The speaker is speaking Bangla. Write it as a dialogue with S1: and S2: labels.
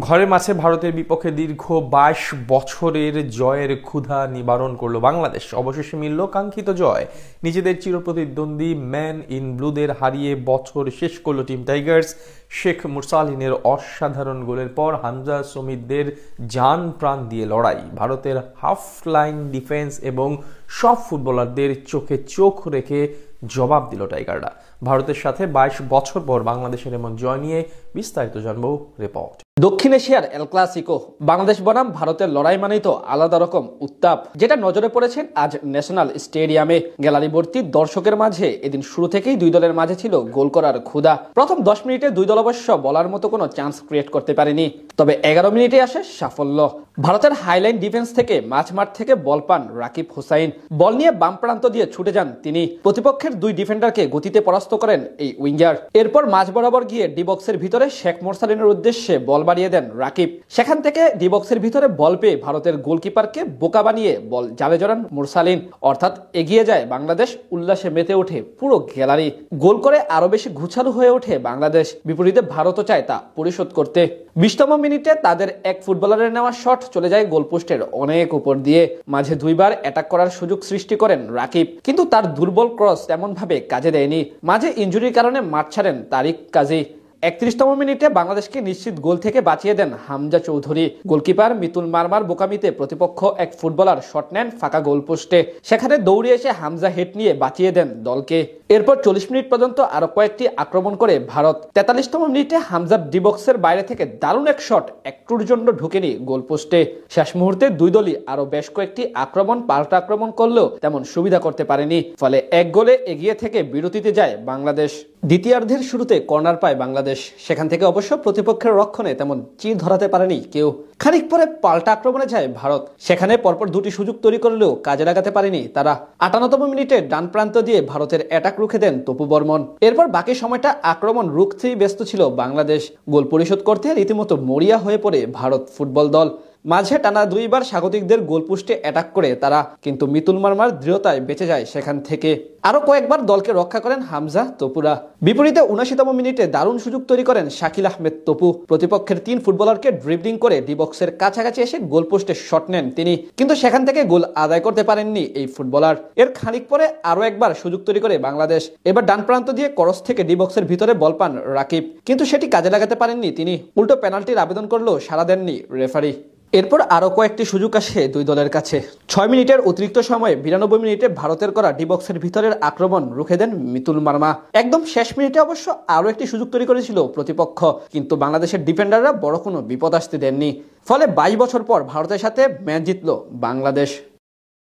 S1: ঘরের মাঠে ভারতের বিপক্ষে দীর্ঘ 22 বছরের জয়ের ক্ষুধা নিবারণ করলো বাংলাদেশ। অবশেষে মিলল কাঙ্ক্ষিত জয়। নিজেদের চিরপ্রতিদ্বন্দ্বী ম্যান ইন ব্লুদের হারিয়ে বছর শেষ করল টিম টাইগার্স। শেখ মুরসালিনের অসাধারণ গোলের পর হামজা সমিতদের জান প্রাণ দিয়ে লড়াই, ভারতের হাফ লাইন ডিফেন্স এবং সব ফুটবলারদের চোখে চোখ রেখে জবাব দিল টাইগাররা। ভারতের সাথে 22 বছর পর বাংলাদেশের এমন জয় নিয়ে বিস্তারিত জানবো রিপোর্ট।
S2: দক্ষিণ এশিয়ার এল ক্লাসিকো বাংলাদেশ বনাম ভারতের লড়াই মানেই তো আলাদা রকম উত্তাপ, যেটা নজরে পড়েছেন আজ ন্যাশনাল স্টেডিয়ামে। গ্যালারি ভর্তি দর্শকের মাঝে এদিন শুরু থেকেই দুই দলের মাঝে ছিল গোল করার ক্ষুধা। প্রথম 10 মিনিটে দুই দল অবশ্য বলার মতো কোনো চান্স ক্রিয়েট করতে পারেনি, তবে 11 মিনিটে আসে সাফল্য। ভারতের হাইলাইন ডিফেন্স থেকে মাঝমাঠ থেকে বল পান রাকিব হুসাইন। বল নিয়ে বাম প্রান্ত দিয়ে ছুটে যান তিনি। প্রতিপক্ষের দুই ডিফেন্ডারকে গতিতে পরাস্ত করেন এই উইঙ্গার। এরপর মাঝ বরাবর গিয়ে ডি বক্সের ভিতরে শেখ মুরসালিনের উদ্দেশ্যে বল বাড়িয়ে দেন রাকিব। সেখান থেকে ডি বক্সের ভিতরে বল পেয়ে ভারতের গোলকিপারকে বোকা বানিয়ে বল জালে জড়ান মুরসালিন। অর্থাৎ এগিয়ে যায় বাংলাদেশ। উল্লাসে মেতে ওঠে পুরো গ্যালারি। গোল করে আরো বেশি ঘুচালু হয়ে ওঠে বাংলাদেশ। বিপরীতে ভারতও চায় তা পরিশোধ করতে। 20তম মিনিটে তাদের এক ফুটবলারের নেওয়া শট চলে যায় গোলপোস্টের অনেক উপর দিয়ে। মাঝে দুইবার অ্যাটাক করার সুযোগ সৃষ্টি করেন রাকিব, কিন্তু তার দুর্বল ক্রস তেমন ভাবে কাজে দেয়নি। মাঝে ইনজুরির কারণে মাঠ ছাড়েন তারিক কাজী। 31তম মিনিটে বাংলাদেশকে নিশ্চিত গোল থেকে বাঁচিয়ে দেন হামজা চৌধুরী। গোলকিপার মিতুল মারমার বোকামিতে প্রতিপক্ষ এক ফুটবলার শট নেন ফাঁকা গোলপোস্টে। সেখানে দৌড়ে এসে হামজা হেড নিয়ে বাঁচিয়ে দেন দলকে। এরপর 40 মিনিট পর্যন্ত আরো কয়েকটি আক্রমণ করে ভারত। 43তম মিনিটে হামজার ডি বক্সের বাইরে থেকে দারুণ এক শট একটুর জন্য ঢুকেনি গোলপোস্টে। শেষ মুহূর্তে দুই দলই আরো বেশ কয়েকটি পাল্টা আক্রমণ করলেও তেমন সুবিধা করতে পারেনি। ফলে এক গোলে এগিয়ে থেকে বিরতিতে যায় বাংলাদেশ। দ্বিতীয়ার্ধের শুরুতে কর্নার পায় বাংলাদেশ। সেখান থেকে অবশ্য প্রতিপক্ষের রক্ষণে তেমন চির ধরাতে পারেনি কেউ। খানিক পরে পাল্টা আক্রমণে যায় ভারত। সেখানে পরপর দুটি সুযোগ তৈরি করলেও কাজে লাগাতে পারেনি তারা। 58তম মিনিটে ডান প্রান্ত দিয়ে ভারতের অ্যাটাক রুখে দেন তপু বর্মন। এরপর বাকি সময়টা আক্রমণ রুখতেই ব্যস্ত ছিল বাংলাদেশ। গোল পরিশোধ করতে রীতিমতো মরিয়া হয়ে পড়ে ভারত ফুটবল দল। মাঝে টানা দুইবার স্বাগতিকদের গোলপোস্টে অ্যাটাক করে তারা, কিন্তু মিতুল মারমার দৃঢ়তায় বেঁচে যায় সেখান থেকে। আরো কয়েকবার দলকে রক্ষা করেন হামজা তপুরা। বিপরীতে 79তম মিনিটে দারুণ সুযোগ তৈরি করেন শাকিল আহমেদ তপু। প্রতিপক্ষের 3 ফুটবলারকে ড্রিবলিং করে ডি বক্সের কাছাকাছি এসে গোলপোস্টে শট নেন তিনি, কিন্তু সেখান থেকে গোল আদায় করতে পারেননি এই ফুটবলার। এর খানিক পরে আরো একবার সুযোগ তৈরি করে বাংলাদেশ। এবার ডান প্রান্ত দিয়ে ক্রস থেকে ডি বক্সের ভিতরে বল পান রাকিব, কিন্তু সেটি কাজে লাগাতে পারেননি তিনি। উল্টো পেনাল্টির আবেদন করলেও সাড়া দেননি রেফারি। এরপর আরো কয়েকটি সুযোগ আসে দুই দলের কাছে। 6 মিনিটের অতিরিক্ত সময়ে 92 মিনিটে ভারতের করা ডি বক্সের ভিতরের আক্রমণ রুখে দেন মিতুল মারমা। একদম শেষ মিনিটে অবশ্য আরো একটি সুযোগ তৈরি করেছিল প্রতিপক্ষ, কিন্তু বাংলাদেশের ডিফেন্ডাররা বড় কোনো বিপদ আসতে দেননি। ফলে 22 বছর পর ভারতের সাথে ম্যাচ জিতল বাংলাদেশ।